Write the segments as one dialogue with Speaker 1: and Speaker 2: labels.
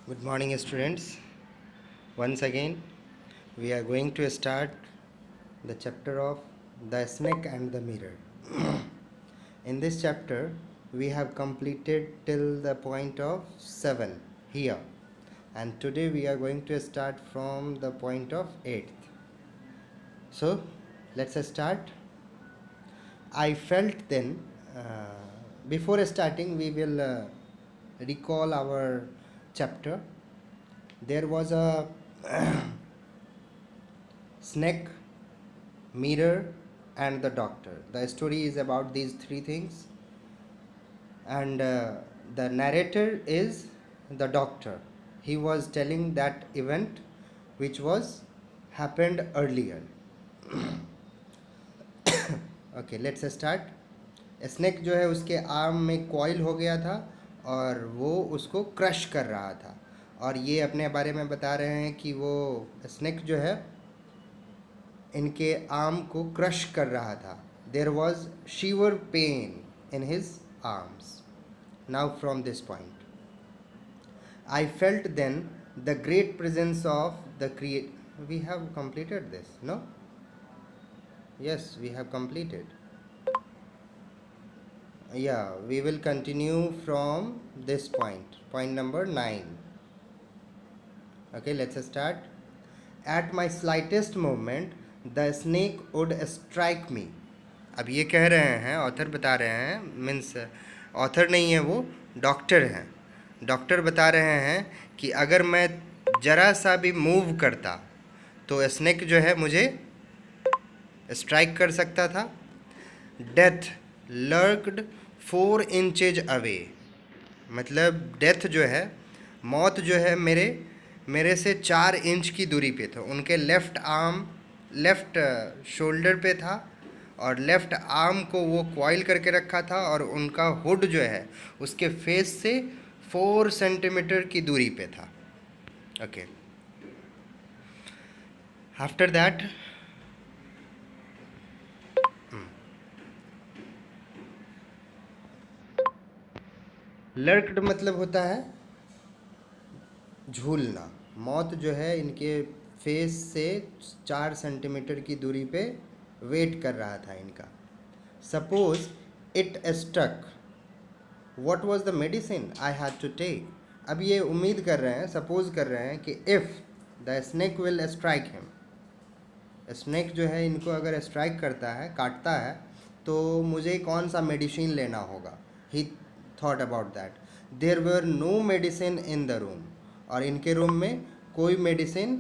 Speaker 1: Good morning, students. Once again, we are going to start the chapter of the snake and the mirror. In this chapter, we have completed till the point of 7 here, and today we are going to start from the point of 8th. So, let's start. I felt then, before starting, we will recall our chapter. There was a snake, mirror, and the doctor. The story is about these three things, and the narrator is the doctor. He was telling that event which was happened earlier. Okay let's start. Snake जो है उसके arm में coil हो गया था और वो उसको क्रश कर रहा था, और ये अपने बारे में बता रहे हैं कि वो स्नेक जो है इनके आर्म को क्रश कर रहा था। There was severe pain in his arms. Now from this point I felt then the great presence of the creature. We have completed this, no? Yes, we have completed. Yeah, we will continue from this point, point number 9. Okay, let's start. At my slightest movement, the snake would strike me. अब ये कह रहे हैं, author बता रहे हैं, means author नहीं है, वो डॉक्टर हैं। डॉक्टर बता रहे हैं कि अगर मैं ज़रा सा भी मूव करता तो स्नेक जो है मुझे स्ट्राइक कर सकता था। डेथ लर्क्ड 4 इंचेज अवे, मतलब डेथ जो है, मौत जो है मेरे से 4 इंच की दूरी पे था। उनके लेफ़्ट आर्म, लेफ़्ट शोल्डर पे था, और लेफ़्ट आर्म को वो कॉइल करके रखा था, और उनका हुड जो है उसके फेस से 4 सेंटीमीटर की दूरी पे था। ओके, आफ्टर दैट लर्क्ड मतलब होता है झूलना। मौत जो है इनके फेस से 4 सेंटीमीटर की दूरी पे वेट कर रहा था इनका। Suppose it stuck, what was the medicine I had to take. अब ये उम्मीद कर रहे हैं, सपोज कर रहे हैं कि if the snake will strike him, snake जो है इनको अगर स्ट्राइक करता है, काटता है, तो मुझे कौन सा मेडिसिन लेना होगा। He thought about that. There were no medicine in the room, और इनके रूम में कोई मेडिसिन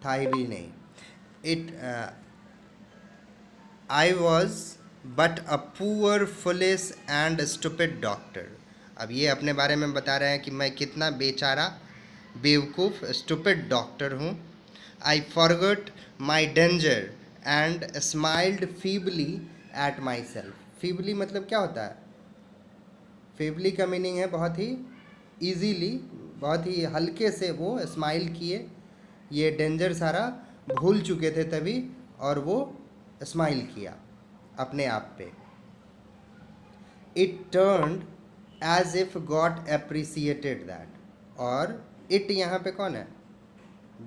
Speaker 1: था ही भी नहीं। It I was but a poor foolish and stupid doctor. अब ये अपने बारे में बता रहे हैं कि मैं कितना बेचारा, बेवकूफ़, स्टूपिड डॉक्टर हूँ। I forgot my danger and smiled feebly at my self. Feebly मतलब क्या होता है? फेबली का मीनिंग है बहुत ही ईजीली, बहुत ही हल्के से वो स्माइल किए। ये डेंजर सारा भूल चुके थे तभी, और वो स्माइल किया अपने आप पे। It turned as if God appreciated that, और इट यहाँ पे कौन है?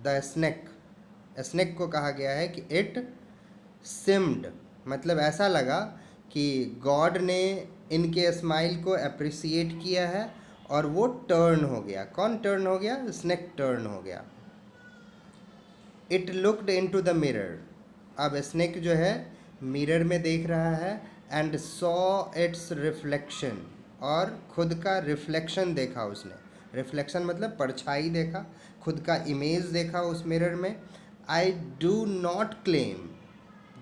Speaker 1: The snake. स्नेक को कहा गया है कि इट सिम्ड, मतलब ऐसा लगा कि गॉड ने इनके स्माइल को अप्रिसिएट किया है, और वो टर्न हो गया। कौन टर्न हो गया? स्नेक टर्न हो गया। It looked into the mirror, अब स्नेक जो है मिरर में देख रहा है, एंड सॉ इट्स रिफ्लेक्शन, और खुद का रिफ्लेक्शन देखा उसने। रिफ्लेक्शन मतलब परछाई देखा, खुद का इमेज देखा उस मिरर में। I do not claim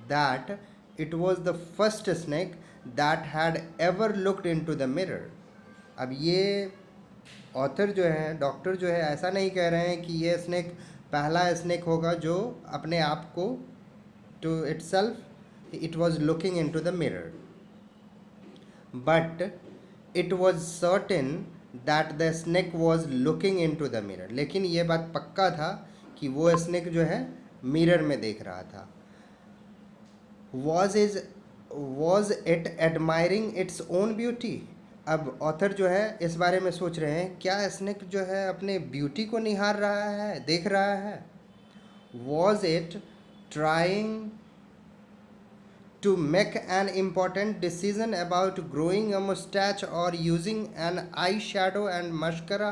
Speaker 1: that it was the first snake that had ever looked into the mirror. अब ये ऑथर जो है, डॉक्टर जो है, ऐसा नहीं कह रहे हैं कि ये स्नेक पहला स्नेक होगा जो अपने आप को, to itself it was looking into the mirror, but it was certain that the snake was looking into the mirror. लेकिन ये बात पक्का था कि वो स्नेक जो है मिरर में देख रहा था। Was it admiring its own beauty, अब ऑथर जो है इस बारे में सोच रहे हैं, क्या स्नेक जो है अपने ब्यूटी को निहार रहा है, देख रहा है? Was it trying to make an important decision about growing a mustache or using an eyeshadow and mascara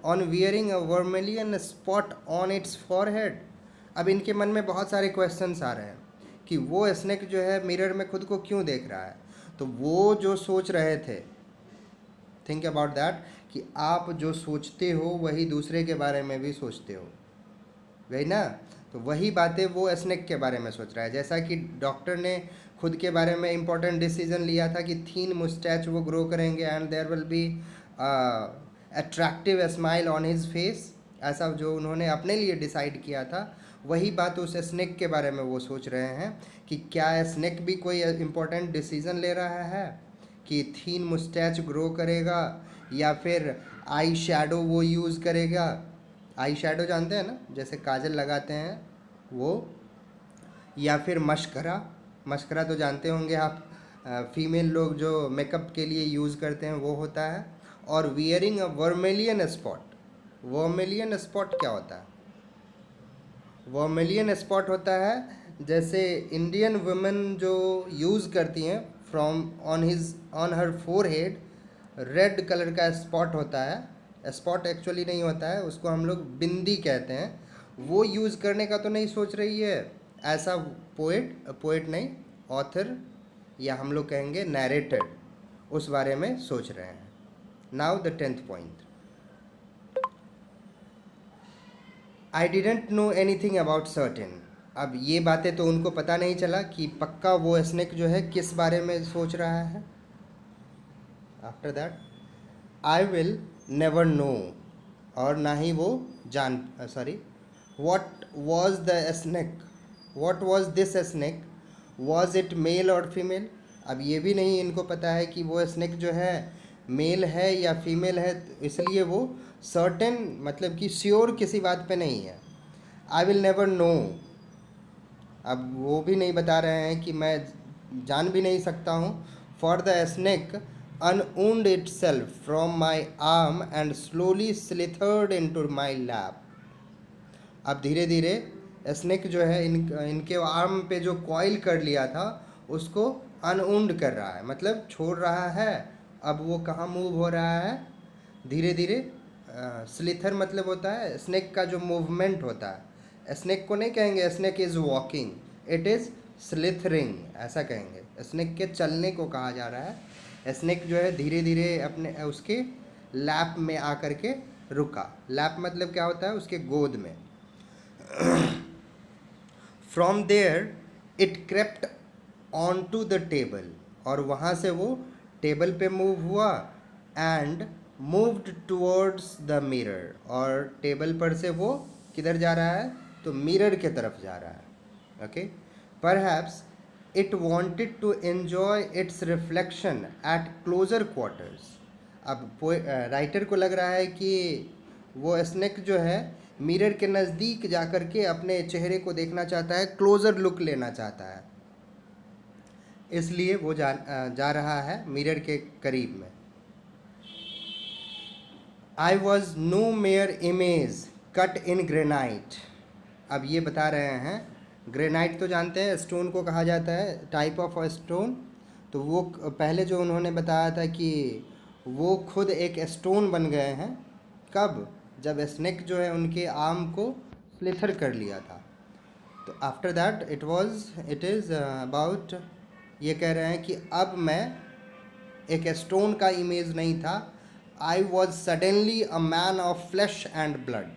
Speaker 1: on wearing a vermilion spot on its forehead? अब इनके मन में बहुत सारे क्वेश्चंस आ रहे हैं कि वो स्नेक जो है मिरर में खुद को क्यों देख रहा है। तो वो जो सोच रहे थे, थिंक अबाउट दैट, कि आप जो सोचते हो वही दूसरे के बारे में भी सोचते हो, वही ना? तो वही बातें वो स्नेक के बारे में सोच रहा है। जैसा कि डॉक्टर ने खुद के बारे में इम्पोर्टेंट डिसीजन लिया था कि थीन मुस्टैच वो ग्रो करेंगे and there will be attractive smile on his face, ऐसा जो उन्होंने अपने लिए डिसाइड किया था, वही बात उस स्नेक के बारे में वो सोच रहे हैं कि क्या स्नेक भी कोई इम्पोर्टेंट डिसीजन ले रहा है कि थीन मुस्टैच ग्रो करेगा या फिर आई शैडो वो यूज़ करेगा। आई शैडो जानते हैं ना, जैसे काजल लगाते हैं वो, या फिर मस्करा। मस्करा तो जानते होंगे आप, फीमेल लोग जो मेकअप के लिए यूज़ करते हैं वो होता है। और वियरिंग अ वर्मेलियन स्पॉट। वर्मेलियन स्पॉट क्या होता है? वर्मेलियन स्पॉट होता है जैसे इंडियन वुमेन जो यूज़ करती हैं from on her forehead, red colour का स्पॉट होता है। स्पॉट एक्चुअली नहीं होता है, उसको हम लोग बिंदी कहते हैं। वो यूज़ करने का तो नहीं सोच रही है, ऐसा पोएट नहीं, ऑथर, या हम लोग कहेंगे नैरेटर, उस बारे में सोच रहे हैं। Now the 10th point, I didn't know anything about certain. अब ये बातें तो उनको पता नहीं चला कि पक्का वो स्नेक जो है किस बारे में सोच रहा है। After that, I will never know, और ना ही वो जान, sorry, what was the snake, what was this snake, was it male और फीमेल। अब ये भी नहीं इनको पता है कि वो स्नेक जो है मेल है या फीमेल है, इसलिए वो सर्टेन मतलब कि श्योर किसी बात पे नहीं है। आई विल नेवर नो, अब वो भी नहीं बता रहे हैं कि मैं जान भी नहीं सकता हूँ। For the snake unwound itself from my arm and slowly slithered into my lap. अब धीरे धीरे स्नेक जो है इनके आर्म पे जो कॉइल कर लिया था उसको अनवुंड कर रहा है, मतलब छोड़ रहा है। अब वो कहाँ मूव हो रहा है? धीरे धीरे। स्लिथर मतलब होता है स्नेक का जो मूवमेंट होता है। स्नेक को नहीं कहेंगे snake is walking, it is slithering, ऐसा कहेंगे। स्नेक के चलने को कहा जा रहा है। स्नेक जो है धीरे धीरे अपने उसके लैप में आकर के रुका। लैप मतलब क्या होता है? उसके गोद में। From there it crept on to the table, और वहाँ से वो टेबल पे मूव हुआ and moved towards the mirror, और टेबल पर से वो किधर जा रहा है? तो मिरर के तरफ जा रहा है। Okay, perhaps it wanted to enjoy its reflection at closer quarters. अब राइटर को लग रहा है कि वो स्नेक जो है मिरर के नज़दीक जाकर के अपने चेहरे को देखना चाहता है, क्लोज़र लुक लेना चाहता है, इसलिए वो जा रहा है मिरर के करीब में। I was no mere image cut in granite. अब ये बता रहे हैं, ग्रेनाइट तो जानते हैं स्टोन को कहा जाता है, टाइप ऑफ स्टोन। तो वो पहले जो उन्होंने बताया था कि वो खुद एक स्टोन बन गए हैं, कब? जब स्नेक जो है उनके आर्म को स्लिथर कर लिया था। तो after that it is about, ये कह रहे हैं कि अब मैं एक स्टोन का इमेज नहीं था। I was suddenly a man of flash and blood.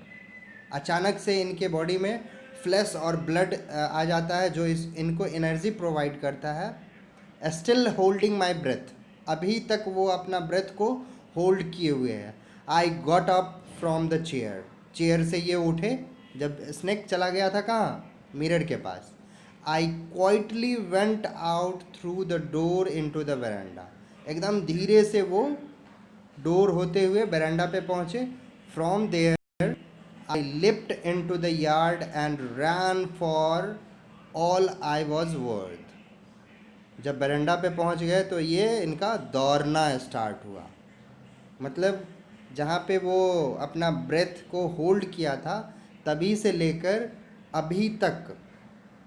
Speaker 1: अचानक से इनके बॉडी में फ्लैश और ब्लड आ जाता है जो इनको एनर्जी प्रोवाइड करता है। स्टिल होल्डिंग माई ब्रेथ, अभी तक वो अपना ब्रेथ को होल्ड किए हुए हैं। I got up from the chair, chair से ये उठे जब स्नेक चला गया था कहाँ? मिरर के पास। I quietly went out through the door into the veranda, एकदम धीरे से वो डोर होते हुए वेरांडा पे पहुँचे। From there I leapt into the yard and ran for all I was worth. जब वेरांडा पे पहुँच गए तो ये इनका दौड़ना स्टार्ट हुआ। मतलब जहाँ पे वो अपना ब्रेथ को होल्ड किया था, तभी से लेकर अभी तक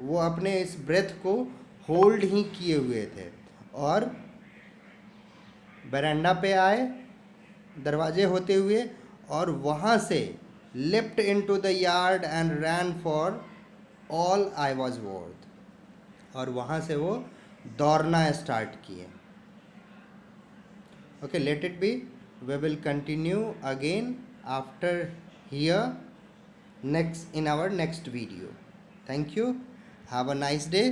Speaker 1: वो अपने इस ब्रेथ को होल्ड ही किए हुए थे। और बरांडा पे आए दरवाजे होते हुए, और वहाँ से left into the yard and ran for all I was worth, और वहाँ से वो दौड़ना स्टार्ट किए। Okay, let it be. We will continue again after here next in our next video. Thank you. Have a nice day.